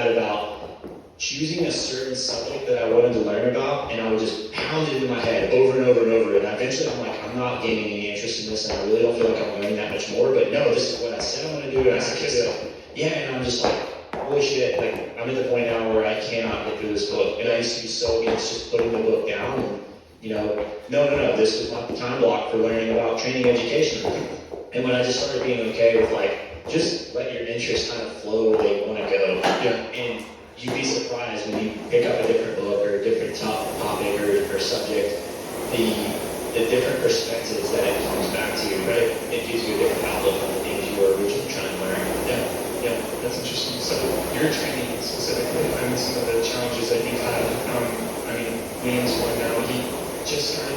had about choosing a certain subject that I wanted to learn about, and I would just pound it in my head over and over and over. And eventually I'm like, I'm not gaining any interest in this, and I really don't feel like I'm learning that much more. But no, this is what I said I'm going to do, and I stick to it. Yeah, and I'm just like, holy shit, like, I'm at the point now where I cannot get through this book. And I used to be so against just putting the book down and, no, this is my time block for learning about training education. And when I just started being okay with, like, just let your interests kind of flow where they want to go. Yeah. And you'd be surprised when you pick up a different book or a different topic or subject, the different perspectives that it comes back to, right? It gives you a different outlook on the things you were originally trying to learn. Yeah, that's interesting. So your training specifically, some of the challenges that you've had, Liam's one now, he just started,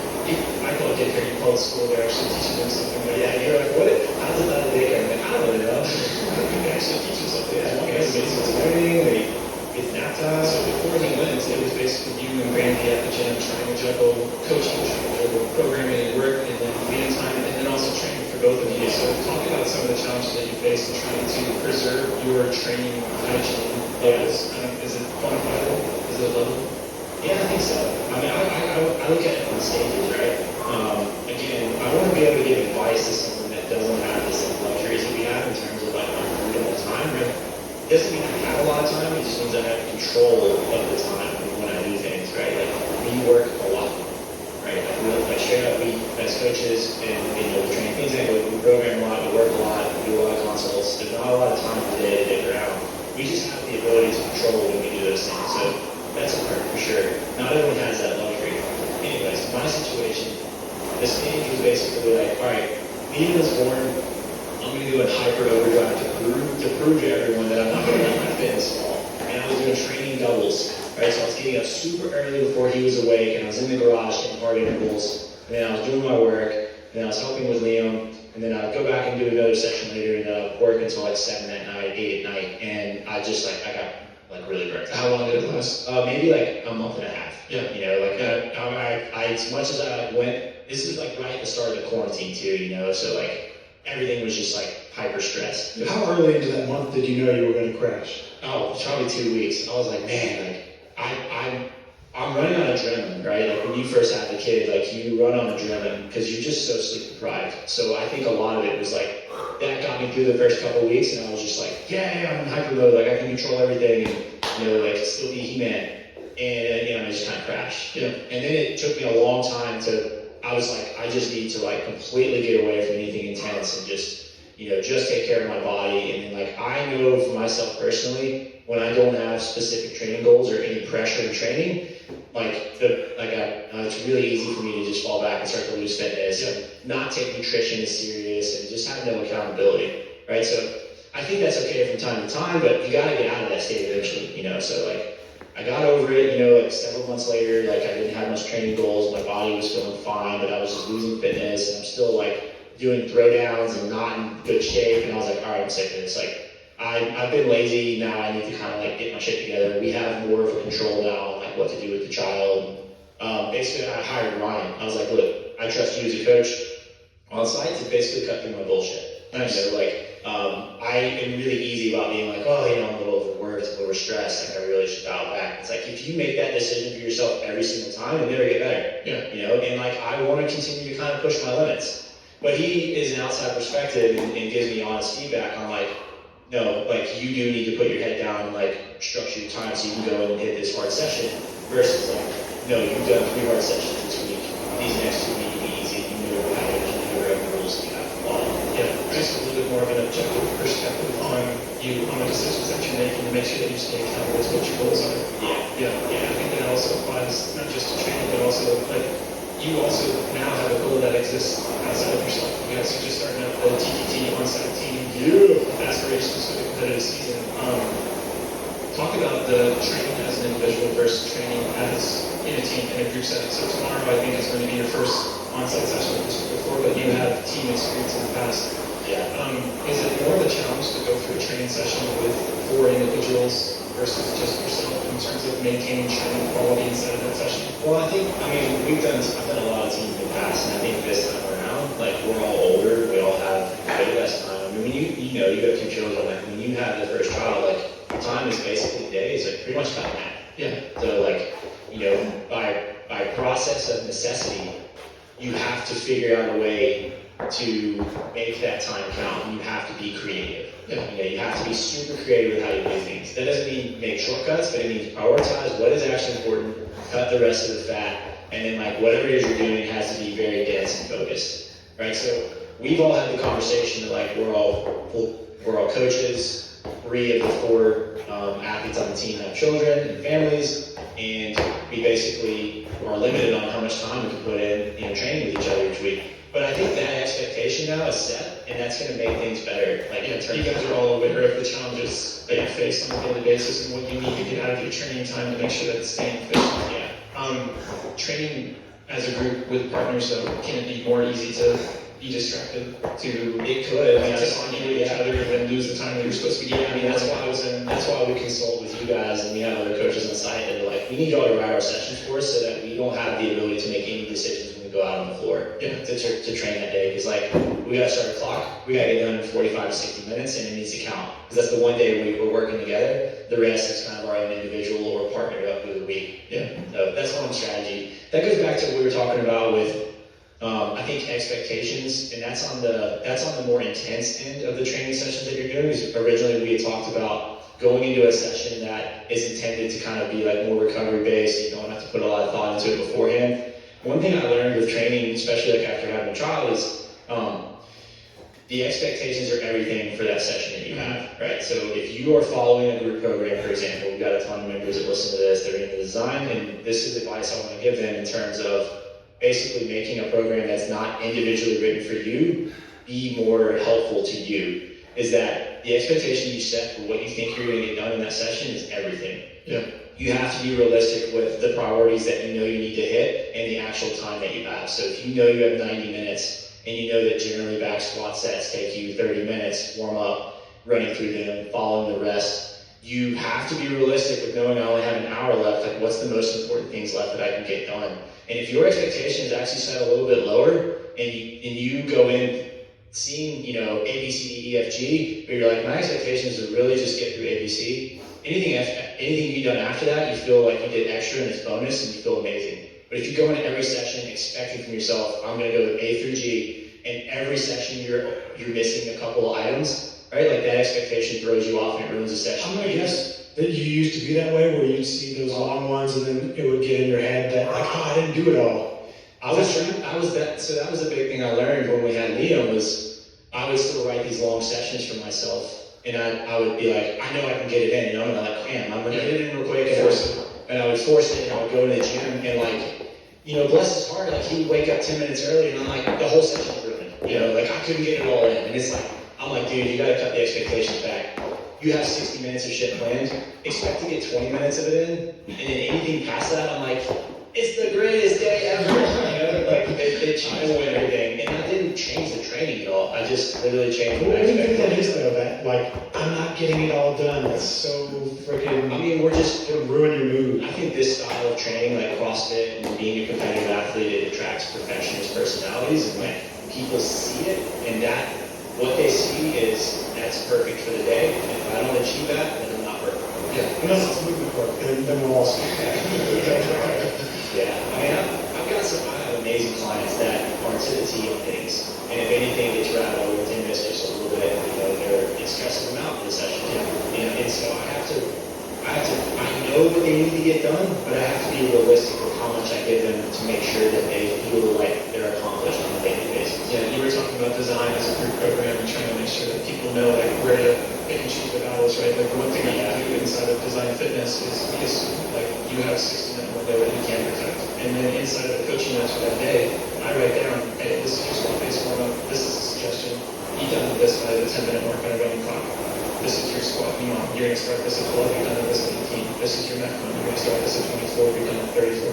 I call it daycare, you call it school, they're actually teaching him something. But yeah, you're like, what? How's it not a daycare? I'm like, I don't really know. They actually teach him something. Yeah, it's basic learning, it's nap time. So before he went, it was basically you and Brandy at the gym trying to juggle coaching, trying to juggle programming and work, and then meeting time, and then also training for both of you. So talk about some of the challenges that you faced in trying to preserve your training hygiene levels. Is it quantifiable? Is it a level? Yeah, I think so. I look at it from stages, right? Again, I want to be able to give advice to someone that doesn't have the same luxuries that we have in terms of like freedom of time, right? It doesn't mean I have a lot of time, it just means I have control of the time when I do things, right? Like, we work a lot, right? Like straight up, we, as coaches and, the training things, we program a lot, we work a lot, we do a lot of consults. There's not a lot of time today to dig around. We just have the ability to control when we do those things. So that's a part for sure. Not everyone has that luxury. Anyways, my situation, the stage was basically like, all right, Liam was born, I'm going to go in hyper overdrive to prove to everyone that I'm not going to let my fitness fall. And I was doing training doubles, right? So I was getting up super early before he was awake, and I was in the garage taking hard intervals, and then I was doing my work, and then I was helping with Liam, and then I'd go back and do another session later, and then I'd work until like 7 at night, 8 at night, and I just I got really burnt. How long did it last? Maybe like a month and a half. Yeah. I as much as I went, this was like right at the start of the quarantine too, so like everything was just like hyper stressed. How early into that month did you know you were going to crash? Oh, probably 2 weeks. I was like, man, like I'm running on adrenaline, right? Like when you first have the kid, like you run on adrenaline because you're just so sleep deprived. So I think a lot of it was like that got me through the first couple of weeks, and I was just like, yeah, I'm in hyper mode, like I can control everything, and like still be He-Man. And I just kind of crashed. Yeah. And then it took me a long time I was like, I just need to like completely get away from anything intense and just take care of my body. And then like I know for myself personally, when I don't have specific training goals or any pressure in training, it's really easy for me to just fall back and start to lose fitness and not take nutrition as serious and just have no accountability, right? So I think that's okay from time to time, but you got to get out of that state eventually, So like I got over it, like several months later, like I didn't have much training goals, my body was feeling fine, but I was just losing fitness, and I'm still like doing throwdowns and not in good shape, and I was like, all right, I'm sick of this. Like I've been lazy, now I need to kind of like get my shit together. We have more of a control now on like what to do with the child. Basically, I hired Ryan. I was like, look, I trust you as a coach on site to basically cut through my bullshit. Nice. I am really easy about being like, I'm a little overworked, a little stressed, like I really should dial back. It's like, if you make that decision for yourself every single time, you'll never get better. Yeah. And like, I want to continue to kind of push my limits. But he is an outside perspective and gives me honest feedback on like, no, like you do need to put your head down and like structure your time so you can go and hit this hard session versus like, no, you've done 3 hard sessions this week. These next 2 weeks will be easy. You know what you can do, your own rules, you have fun. Yeah, just a little bit more of an objective perspective on the decisions that you're making to make sure that you stay accountable to what your goals are. Yeah. I think that also applies not just to training, but also like you also now have a goal that exists outside of yourself. You guys are just starting out the TTT on-site team. Aspirations for the competitive season. Talk about the training as an individual versus training as in a team, in a group setting. So tomorrow, I think, is going to be your first on-site session with this before, but you have team experience in the past. Yeah. Is it more of a challenge to go through a training session with 4 individuals versus just yourself in terms of maintaining training quality inside of that session? Well, I've done a lot of teams in the past, and I think this time around, like we're all older, we all have way less time. I mean, you have 2 children, like when you have the first child, like time is basically a day is like pretty much cut in half. Yeah. So like, you know, by process of necessity, you have to figure out a way to make that time count, and you have to be creative. Yeah. You know, you have to be super creative with how you do things. That doesn't mean make shortcuts, but it means prioritize what is actually important, cut the rest of the fat, and then like whatever it is you're doing has to be very dense and focused, right? So we've all had the conversation that like we're all coaches. 3 of the 4 athletes on the team have children and families, and we basically are limited on how much time we can put in, you know, training with each other each week. But I think that expectation now is set, and that's going to make things better. Like, You guys are all aware of the challenges that you face on a daily basis and what you need to get out of your training time to make sure that it's staying efficient. Yeah. Training as a group with partners, though, can it be more easy to be distracted, to It could. I mean, to argue with each other and lose the time that you're supposed to be getting? I mean, that's why we consult with you guys, and we have other coaches on site that are like, we need y'all to write our sessions for us so that we don't have the ability to make any decisions when we go out on the floor to train that day. Because like, we gotta start a clock, we gotta get done in 45 to 60 minutes, and it needs to count. Because that's the one day we're working together. The rest is kind of our own individual or partnered up with the week. Yeah. So that's one strategy. That goes back to what we were talking about with I think expectations, and that's on the more intense end of the training sessions that you're doing. Because originally we had talked about going into a session that is intended to kind of be like more recovery based. You don't have to put a lot of thought into it beforehand. One thing I learned with training, especially like after having a child, is the expectations are everything for that session that you have, right? So if you are following a group program, for example, we've got a ton of members that listen to this, they're in the design, and this is advice I want to give them in terms of basically making a program that's not individually written for you be more helpful to you, is that the expectation you set for what you think you're going to get done in that session is everything. Yeah. You have to be realistic with the priorities that you know you need to hit and the actual time that you have. So if you know you have 90 minutes and you know that generally back squat sets take you 30 minutes, warm up, running through them, following the rest, you have to be realistic with knowing I only have an hour left, like what's the most important things left that I can get done. And if your expectation is actually set a little bit lower and you go in seeing, you know, A, B, C, D, E, F, G, but you're like, my expectation is to really just get through A, B, C. Anything you've done after that, you feel like you did extra and it's bonus and you feel amazing. But if you go into every session expecting from yourself, I'm going to go A through G, and every session you're missing a couple of items, right? Like that expectation throws you off and it ruins the session. I'm gonna guess that you used to be that way, where you'd see those long ones and then it would get in your head that like, oh, I didn't do it all. So that was a big thing I learned when we had Liam, was I would still write these long sessions for myself, and I would be like, I know I can get it in, and I'm gonna like, man, I'm gonna get it in real quick, and I would force it, and I would go to the gym, and like, you know, bless his heart, like he would wake up 10 minutes early, and I'm like, the whole session's ruined, you know, like I couldn't get it all in, and it's like, I'm like, dude, you gotta cut the expectations back. You have 60 minutes of shit planned, expect to get 20 minutes of it in, and then anything past that, I'm like, it's the greatest day ever. You know, like it changed everything, and I didn't change the training at all. I just literally changed What my do you think that expectations. is though? That like, I'm not getting it all done. That's so freaking. I mean, it'll ruin your mood. I think this style of training, like CrossFit and being a competitive athlete, it attracts perfectionist personalities, and like people see it, and that what they see is that's perfect for the day. And if I don't achieve that, then I'm not perfect. Yeah, unless it's movement work, then we'll all see. Yeah, I mean, I have amazing clients that are to the T on things, and if anything gets rattled within this just a little bit, you know, it stresses them out for the session. And so I know what they need to get done, but I have to be realistic with how much I give them to make sure that they feel like they're accomplished on a daily basis. Yeah, you were talking about design as a group program and trying to make sure that people know like where to pick and choose the battles, right? Like the one thing I do inside of design fitness is we assume like you have a 60-minute window that you can protect. And then inside of the coaching notes for that day, I write down, hey, this is your squat base warm up, this is a suggestion. Be done with this by the 10-minute mark on a running clock. This is your squat minimum. You're gonna start this at 12, you're done with this at 18. This is your maximum. You're gonna start this at 24, you're done at 34.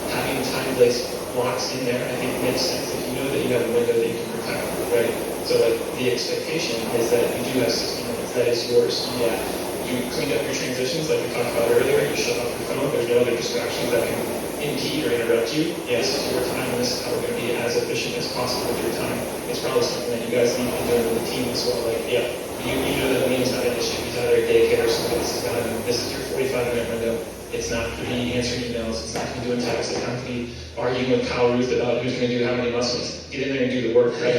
Having time-based blocks in there, I think makes sense if you know that you have a window that you can protect, right? So like the expectation is that you do have 60 minutes, that is yours. Yeah. You cleaned up your transitions like we talked about earlier, you shut off your phone, there's no other distractions that can impede or interrupt you. Yeah. This is your time, and this is how we're gonna be as efficient as possible with your time. It's probably something that you guys need to do with the team as well. Like, yeah. You know that Liam's not an issue. He's either at daycare or something. This is your 45-minute window. It's not to be answering emails. It's not to be doing texts. It's not to be arguing with Kyle Ruth about who's going to do how many muscles. Get in there and do the work, right?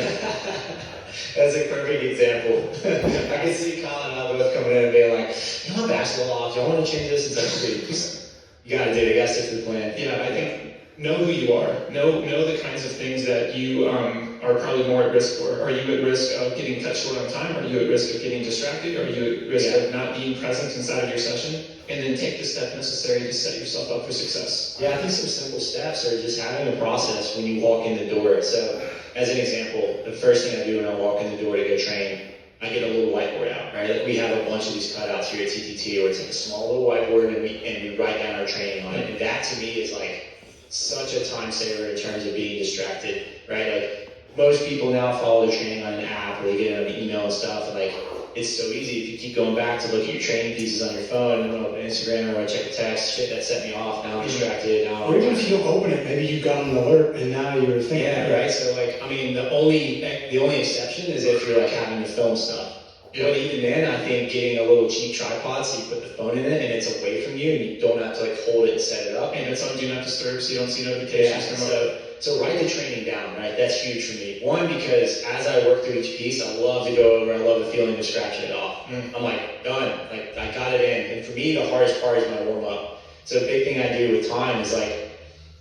That's a perfect example. I can see Colin and I both coming in and being like, you want basketball off? Do y'all want to change this? It's like, you gotta do it. You gotta stick to the plan. Yeah, I think know who you are. Know the kinds of things that you are probably more at risk for. Are you at risk of getting cut short on time? Are you at risk of getting distracted? Are you at risk of not being present inside of your session? And then take the step necessary to set yourself up for success. Yeah, I think some simple steps are just having a process when you walk in the door. So, as an example, the first thing I do when I walk in the door to go train, I get a little whiteboard out, right? Like we have a bunch of these cutouts here at TTT where it's like a small little whiteboard and we write down our training on it. And that to me is like such a time saver in terms of being distracted, right? Like most people now follow their training on an app or they get it on an email and stuff. And like it's so easy if you keep going back to look at your training pieces on your phone and open Instagram or check a text, shit that set me off, now I'm distracted. Now or even if you don't open it, maybe you got an alert and now you're thinking. Yeah, right. So like, I mean, the only exception is if you're like having to film stuff. Yeah. But even then, I think getting a little cheap tripod so you put the phone in it and it's away from you and you don't have to like hold it and set it up. And it's on Do Not Disturb so you don't see notifications come up. So write the training down, right? That's huge for me. One, because as I work through each piece, I love to go over, I love the feeling of scratching it off. I'm like, done. Like, I got it in. And for me, the hardest part is my warm-up. So the big thing I do with time is like,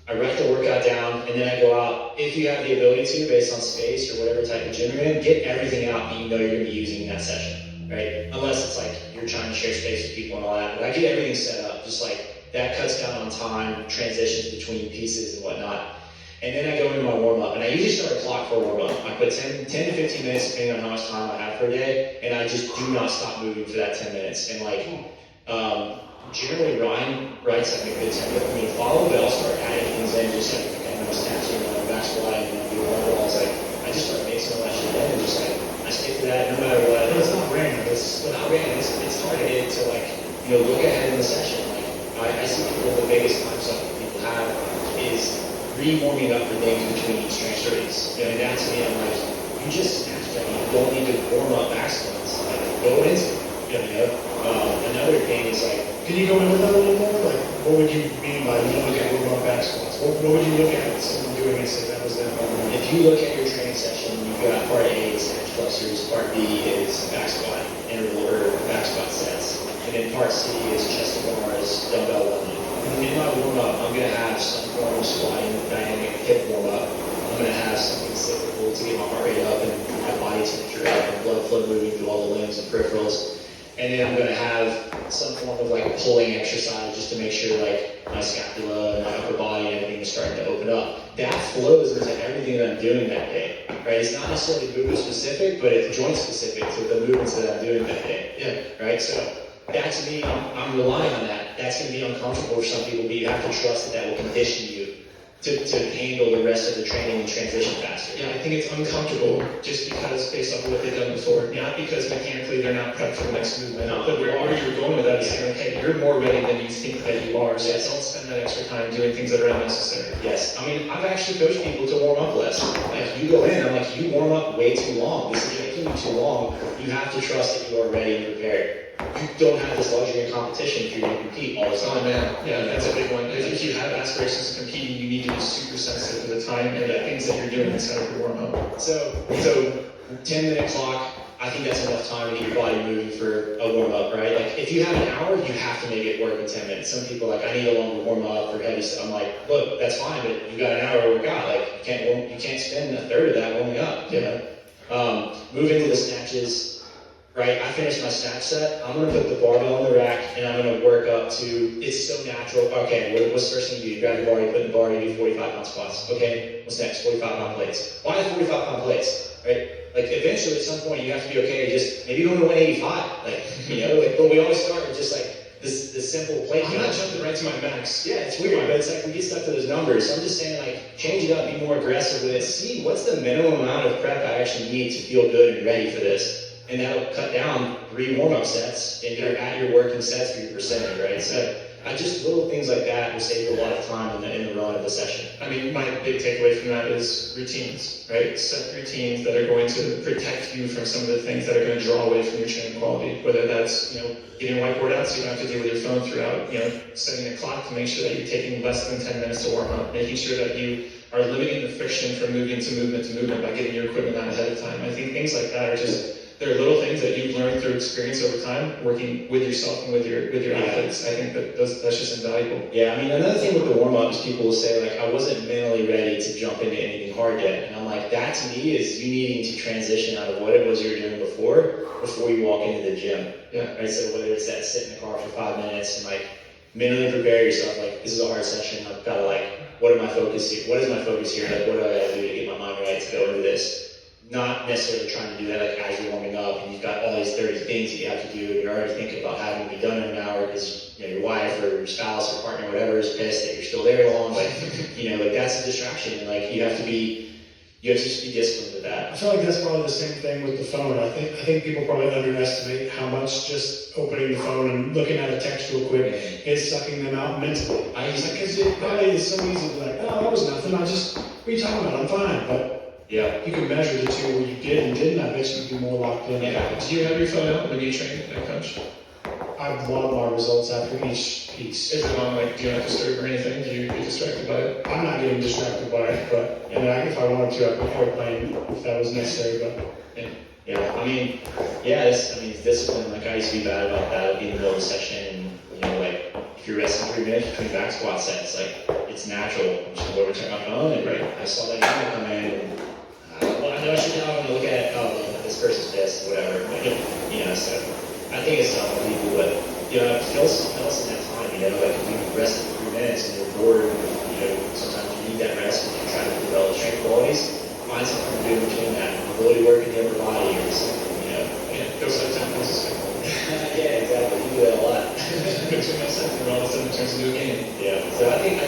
I write the workout down, and then I go out. If you have the ability to, based on space or whatever type of gym you're in, get everything out that you know you're going to be using in that session, right? Unless it's like you're trying to share space with people and all that. But I get everything set up, just like that cuts down on time, transitions between pieces and whatnot. And then I go into my warm-up, and I usually start a clock for a warm-up. I put 10 to 15 minutes, depending on how much time I have per day, and I just do not stop moving for that 10 minutes. And like, generally Ryan writes like a good template for me to follow, but I'll start adding things in, just like I'm snatching, back squatting, doing whatever else. Like, I just start mixing all that shit in, and just like, I stick to that no matter what. But it's not random. It's not random. It's targeted to like, look ahead in the session. Like, I see people, the biggest time suck that people have is re-warming up for things between each strength trainings. And that to me, I'm like, you just snatch them. You don't need to warm up back squats. Like, go into it. Another thing is like, can you go into that a little more? Like, what would you mean by you look at warm-up back squats? What would you look at someone doing and say that was them? If you look at your training session, you've got part A is snatch clusters, part B is back squat interval or back squat sets, and then part C is chest to bars, dumbbell lunging. In my warm-up, I'm going to have some form of squatting, dynamic hip warm-up. I'm going to have something cyclical to get my heart rate up and my body temperature up and blood flow moving through all the limbs and peripherals. And then I'm going to have some form of like pulling exercise just to make sure like my scapula and my upper body and everything is starting to open up. That flows into everything that I'm doing that day, right? It's not necessarily movement specific, but it's joint specific to the movements that I'm doing that day. Yeah. Right? So that to me, I'm relying on that. That's going to be uncomfortable for some people, but you have to trust that will condition you to handle the rest of the training and transition faster. Yeah, I think it's uncomfortable just because based off of what they've done before, not because mechanically they're not prepped for the next movement, but where you're going with that is saying, hey, you're more ready than you think that you are, so don't spend that extra time doing things that are unnecessary. Yes, I mean, I've actually coached people to warm up less. Like, you go in, I'm like, you warm up way too long. This is taking you too long. You have to trust that you are ready and prepared. You don't have this luxury in competition if you're going to compete all the time. Oh man, yeah, that's a big one. If you have aspirations of competing, you need to be super sensitive to the time and the things that you're doing inside of your warm-up. So 10-minute clock, I think that's enough time to get your body moving for a warm-up, right? Like, if you have an hour, you have to make it work in 10 minutes. Some people are like, I need a longer warm-up for heavy stuff. I'm like, look, that's fine, but you got an hour to work out. Like, you can't spend a third of that warming up, you know? Move into the snatches. Right, I finished my snatch set. I'm gonna put the barbell on the rack and I'm gonna work up to, it's so natural. Okay, what's the first thing you do? You grab the bar, you put in the bar, you do 45-pound squats. Okay, what's next? 45-pound plates. Why 45-pound plates? Right? Like, eventually at some point you have to be okay to just maybe go to 185. Like, you know, like, but we always start with just like this simple plate. I'm not jumping right to my max. Yeah, it's weird, but it's like we get stuck to those numbers. So I'm just saying, like, change it up, be more aggressive with it. See what's the minimum amount of prep I actually need to feel good and ready for this. and that'll cut down 3 warm-up sets, and you're at your working sets for your percentage, right? So just little things like that will save a lot of time in the run of the session. I mean, my big takeaway from that is routines, right? Set routines that are going to protect you from some of the things that are going to draw away from your training quality, whether that's, getting a whiteboard out so you don't have to deal with your phone throughout, setting a clock to make sure that you're taking less than 10 minutes to warm up, making sure that you are limiting the friction from movement to movement to movement by getting your equipment out ahead of time. I think things like that are they're little things that you've learned through experience over time, working with yourself and with your athletes. I think that's just invaluable. Yeah, I mean, another thing with the warm-ups, people will say, like, I wasn't mentally ready to jump into anything hard yet. And I'm like, that to me is you needing to transition out of what it was you were doing before you walk into the gym. Yeah. Right, so whether it's that sit in the car for 5 minutes and, like, mentally prepare yourself, like, this is a hard session, I've got to, like, what is my focus here? Like, what do I got to do to get my mind right to go into this? Not necessarily trying to do that like as you're warming up and you've got all these 30 things that you have to do and you're already thinking about having to be done in an hour because your wife or your spouse or partner or whatever is pissed that you're still there long, but like that's a distraction and like you have to just be disciplined with that. I feel like that's probably the same thing with the phone. I think people probably underestimate how much just opening the phone and looking at a text real quick is sucking them out mentally. Because it probably is so easy to be like, oh, that was nothing. What are you talking about? I'm fine. But yeah, you can measure the two where you did and didn't. I bet you'd be more locked in. Yeah. Do you have your phone out when you train at coach? I log my results after each piece. Is it on like do not disturb or anything? Do you get distracted by it? I'm not getting distracted by it, but if I wanted to, I could airplane if that was necessary. But it's discipline. Like I used to be bad about that. I'd be in the middle of a session, and like if you're resting 3 minutes between back squat sets, like it's natural. I'm just gonna go over check my phone, and I saw that email come in, and I know I should now. I'm gonna look at this person's pissed, whatever. So I think it's tough for people, but it feels in that time. Like if you rested for 3 minutes and you're bored, sometimes you need that rest if you're trying to develop strength qualities. Find something to do between that mobility work in the upper body or something. Go set tempos. Yeah, exactly. You do that a lot. Go to my set and all of a sudden it turns into a game. Yeah. So I think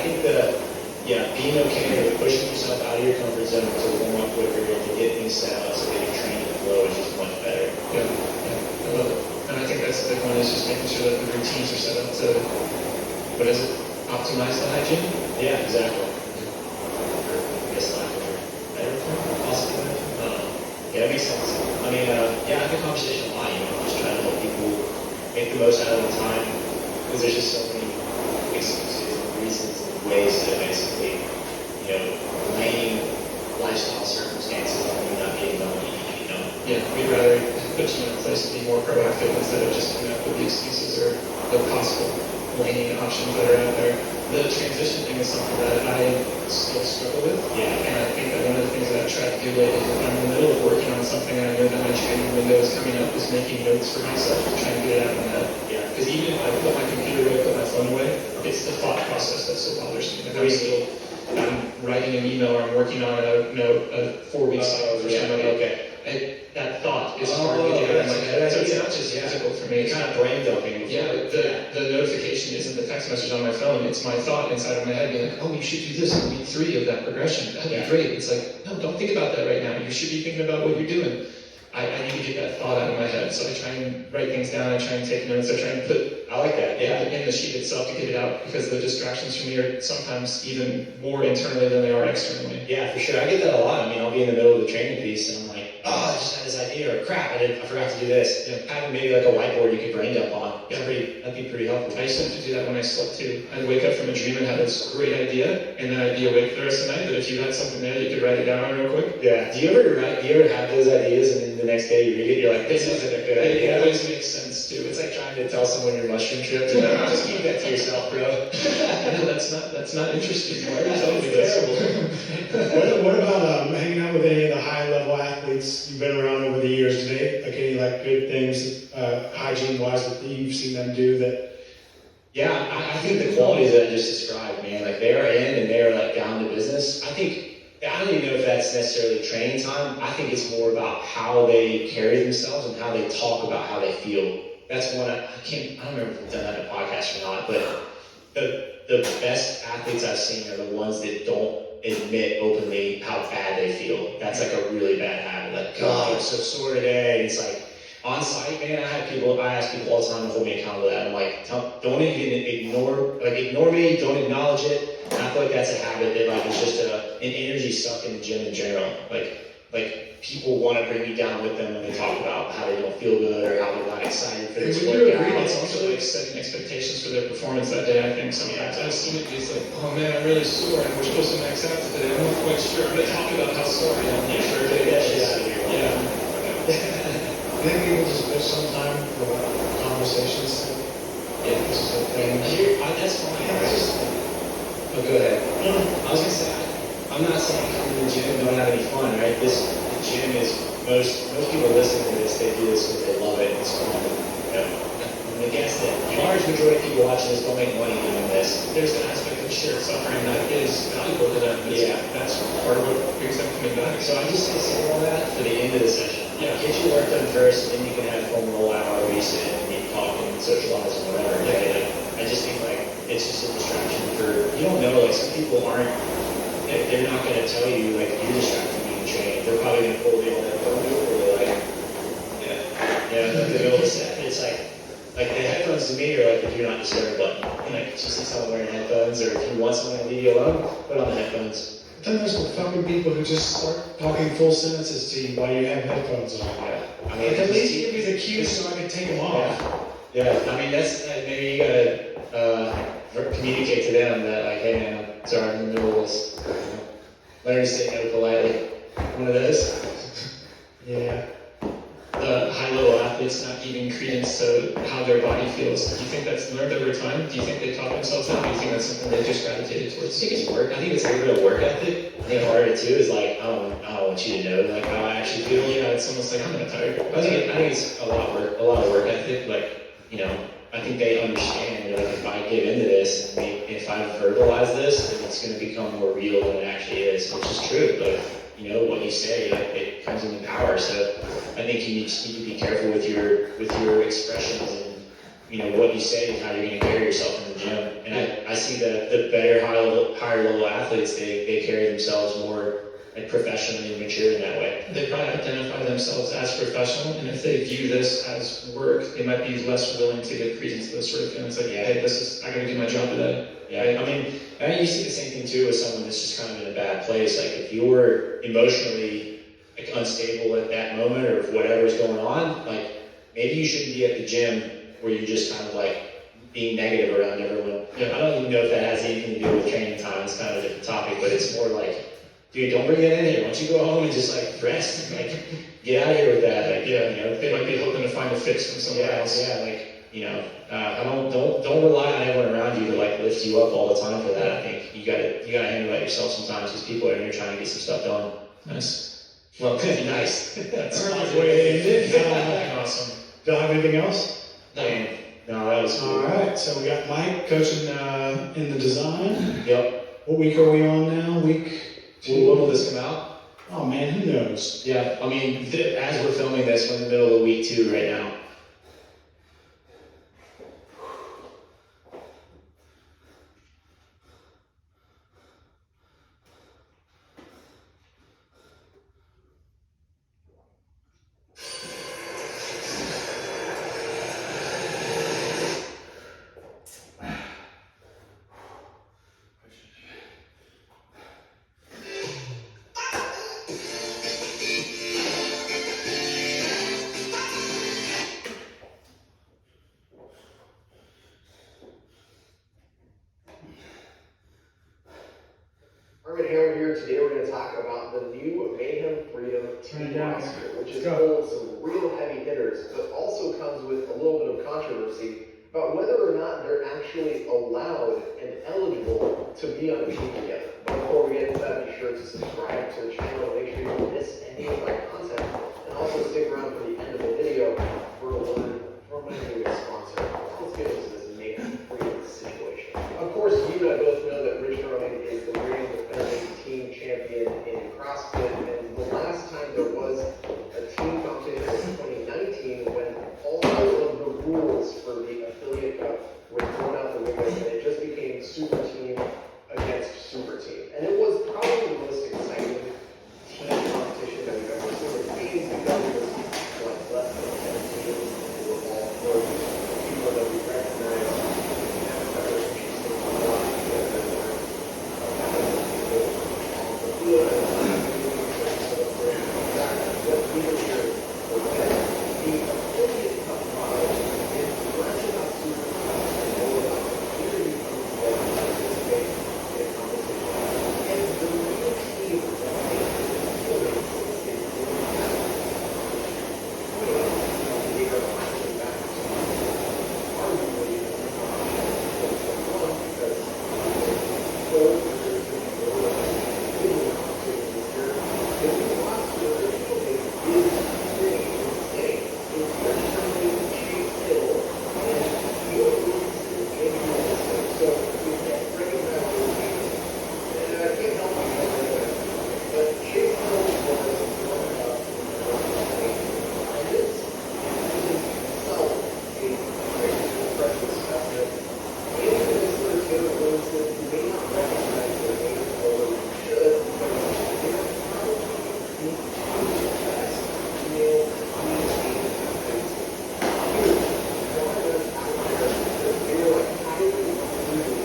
being okay with pushing yourself out of your comfort zone to warm up quicker and to get things set up so that your training flow is just much better. Yeah. I love it. And I think that's the big one is just making sure that the routines are set up to optimize the hygiene. Yeah, exactly. I guess better possibly. Yeah, it makes sense. I mean, I have the conversation a lot. Just trying to help people make the most out of the time because there's just so many excuses and reasons and ways to basically, blame lifestyle circumstances on you not getting done what you need to get done. Yeah, we'd rather put you in a place to be more proactive instead of just coming up with the excuses or the possible blaming options that are out there. The transition thing is something that I still struggle with. Yeah. And I think that one of the things that I've tried to do lately is if I'm in the middle of working on something and I know that my training window is coming up is making notes for myself and trying to get it out of my head. Yeah. Because even if I put my computer away, put my phone away, it's the thought process that still bothers me. Like I'm writing an email or I'm working on a 4-week cycle for somebody. Okay. That thought is hard to get out of my head. So it's not just physical for me. It's kind of brain dumping. Yeah, the notification isn't the text message on my phone. It's my thought inside of my head being like, oh, you should do this in week 3 of that progression. That'd be great. It's like, no, don't think about that right now. You should be thinking about what you're doing. I need to get that thought out of my head. So I try and write things down. I try and take notes. I try and put I like that. Yeah. in the sheet itself to get it out because the distractions for me are sometimes even more internally than they are externally. Yeah, for sure. I get that a lot. I mean, I'll be in the middle of the training piece and I'm like, oh, I just had this idea, or crap, I forgot to do this. Having maybe like a whiteboard you could brain dump on, that'd be pretty helpful. I used to do that when I slept too. I'd wake up from a dream and have this great idea, and then I'd be awake the rest of the night. But if you had something there, you could write it down real quick. Yeah. Do you ever have those ideas and then the next day you read it, you're like, this isn't a good idea? It always makes sense too. It's like trying to tell someone your mushroom trip. Just keep that to yourself, bro. No, that's not interesting. Why are you telling me this? What about hanging out with any of the high-level athletes you've been around over the years? Do they like any good things, hygiene-wise, that you've seen them do that? Yeah, I think the qualities that I just described, man, like they are in and they are like down to business. I don't even know if that's necessarily training time. I think it's more about how they carry themselves and how they talk about how they feel. That's one I don't remember if we've done that in a podcast or not, but the best athletes I've seen are the ones that don't admit openly how bad they feel. That's like a really bad habit. Like, God, I'm so sore today. It's like, on site, man, I ask people all the time to hold me accountable to that. I'm like, don't even ignore me, don't acknowledge it. And I feel like that's a habit that like is just an energy suck in the gym in general. Like people want to bring me down with them when they talk about how they don't feel good or how they're not excited for this Would you agree workout. it's also like setting expectations for their performance that day? I think sometimes I've seen it be like, oh man, I'm really sore and we're supposed to max out today. I'm not quite sure. I'm going to talk about how sore I am. Yeah, sure, take that shit out of here. Yeah. I think people just wish some time for conversations. Yeah, Which is a thing. That's fine. Oh, go ahead. I was gonna say, I'm not saying come to the gym and don't have any fun, right? The gym is most people listening to this, they do this because they love it. It's fun. You know? I'm against it. The large majority of people watching this don't make money doing this. There's an aspect of shared suffering that is valuable to them. Yeah. That's part of what brings them coming back. So I just say something like that for the end of the session. Yeah. Get your work done first, and then you can have a whole hour where you sit and you talk and socialize and whatever. Right? Like, I just think like it's just a distraction for you don't know. Like some people aren't. They're not going to tell you like you're distracted from being trained. They're probably going to pull the old headphone or they're like, yeah, in the middle of the set. It's like the headphones to me are like the do not disturb button. And like if you see someone wearing headphones, or if you want someone to leave you alone, put on the headphones. Then there's the fucking people who just start talking full sentences to you while you have headphones on. Yeah. I mean, Like, at least give me the cue so I can take them off. Yeah, I mean that's maybe you gotta communicate to them that like, hey man, I'm sorry, I'm in the middle of this. Learn to say no politely. One of those. Yeah. The high-level athletes not giving credence to how their body feels. Do you think that's learned over time? Do you think they taught themselves that? Do you think that's something they just gravitated I towards? think it's work. I think it's a little bit of work ethic. I think part of it too is like I don't want you to know like how I actually feel. Yeah, it's almost like I'm not tired. I think it's a lot of work ethic. Like I think they understand like if I get into this, and if I verbalize this, then it's going to become more real than it actually is, which is true. But what you say, like, it comes into power. So I think you just need to be careful with your expressions and what you say and how you're going to carry yourself in the gym. And I see the better higher level athletes, they carry themselves more like professionally and mature in that way. They probably identify themselves as professional, and if they view this as work, they might be less willing to give credence to those sort of feelings. Like, hey, I gotta do my job today. Yeah, I mean you see the same thing too with someone that's just kind of in a bad place. Like if you're emotionally like unstable at that moment or if whatever's going on, like maybe you shouldn't be at the gym where you're just kind of like being negative around everyone. I don't even know if that has anything to do with training time. It's kind of a different topic, but it's more like, dude, don't bring that in here. Why don't you go home and just like rest? Like get out of here with that. Like they might be hoping to find a fix from somewhere else. Yeah, like don't rely on everyone around you to like lift you up all the time for that. I think you gotta handle that yourself sometimes because people are in here trying to get some stuff done. Nice. Well, nice. That's Perfect way to end it. Awesome. Do I have anything else? No, that was cool. All right. So we got Mike coaching in the design. Yep. What week are we on now? Week 2. When will this come out? Oh man, who knows? Yeah, I mean, as we're filming this, we're in the middle of week 2 right now. Here today we're going to talk about the new Mayhem Freedom team roster, which is full of some real heavy hitters, but also comes with a little bit of controversy about whether or not they're actually allowed and eligible to be on a team together. But before we get into that, be sure to subscribe to the channel, make sure you don't miss any of my content, and also stick around for the end of the video for a learn from my newest sponsor. Let's get into this Mayhem Freedom situation. Of course, you and I both know that Rich Roman is the reigning defending team champion in CrossFit, and the last time there was a team competition was 2019 when all of the rules for the affiliate cup were thrown out the window and it just became super team against super team. And it was probably the most exciting team competition that we've ever seen. It means because it was like less than 10 teams that you may not recognize their names, although you should, because they're probably the two best female communicating methods. Here, one of those out there, they're like highly recruited.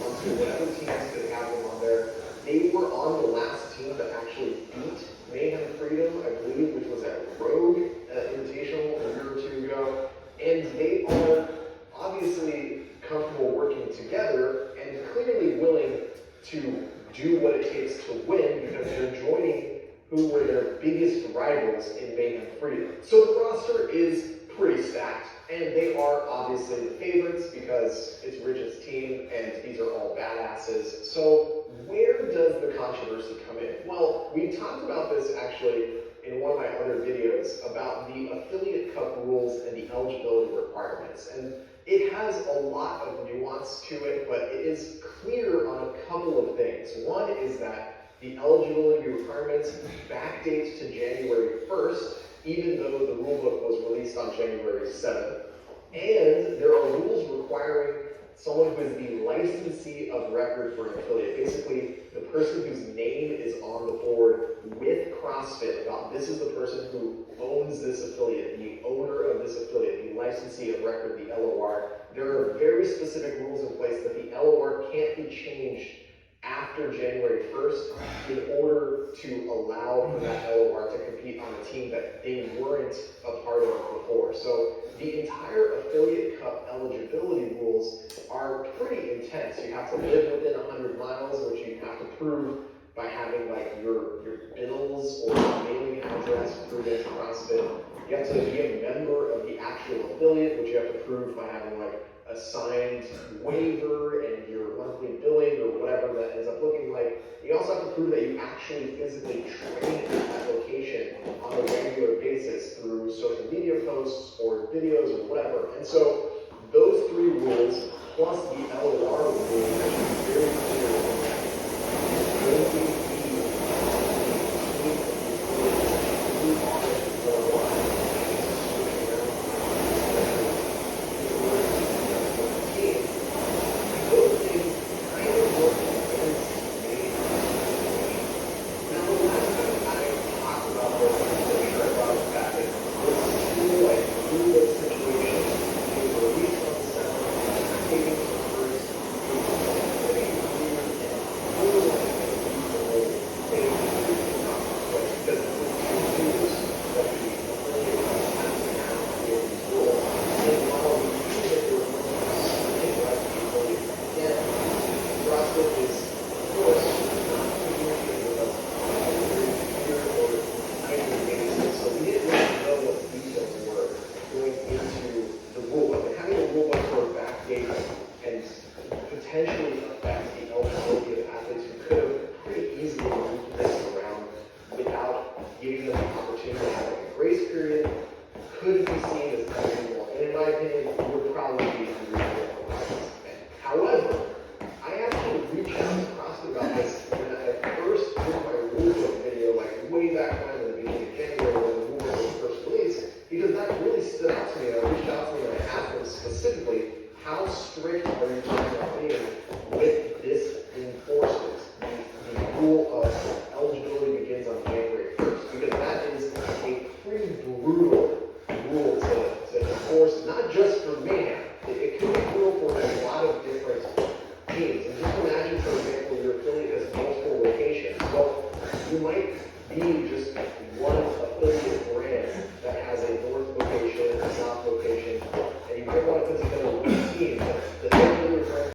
Onto whatever teams that have them on there. They were on the last team that actually beat Mayhem Freedom, I believe, which was at Rogue Invitational a year or two ago. And they are obviously comfortable working together and clearly willing to do what it takes to win because they're joining who were their biggest rivals in Mayhem Freedom. So the roster is pretty stacked, and they are obviously the favorites because it's Rich's team and these are all badasses. So where does the controversy come in? Well, we talked about this actually in one of my other videos about the affiliate cup rules and the eligibility requirements. And it has a lot of nuance to it, but it is clear on a couple of things. One is that the eligibility requirements backdate to January 1st, even though the rulebook was released on January 7th. And there are rules requiring someone who is the licensee of record for an affiliate. Basically, the person whose name is on the board with CrossFit about this is the person who owns this affiliate, the owner of this affiliate, the licensee of record, the LOR. There are very specific rules in place that the LOR can't be changed after January 1st in order to allow for that LOR to compete on a team that they weren't a part of before. So the entire affiliate cup eligibility rules are pretty intense. You have to live within 100 miles, which you have to prove by having like your bills or mailing address proven to CrossFit. You have to be a member of the actual affiliate, which you have to prove by having like a signed waiver and your monthly billing or whatever that ends up looking like. You also have to prove that you actually physically train at that location on a regular basis through social media posts or videos or whatever. And so those three rules plus the LOR rule are very clear that only potentially affect the eligibility of athletes who could have pretty easily moved this around without giving them the opportunity to have a grace period, could be seen as unreasonable. And in my opinion, would probably be unreasonable for this event. However, I actually reached out to CrossFit about this when I first did my rulebook video, like way back when, in the beginning of January, when the rulebook was first released, because that really stood out to me. I reached out to them and I asked them specifically, how strict are you trying to be?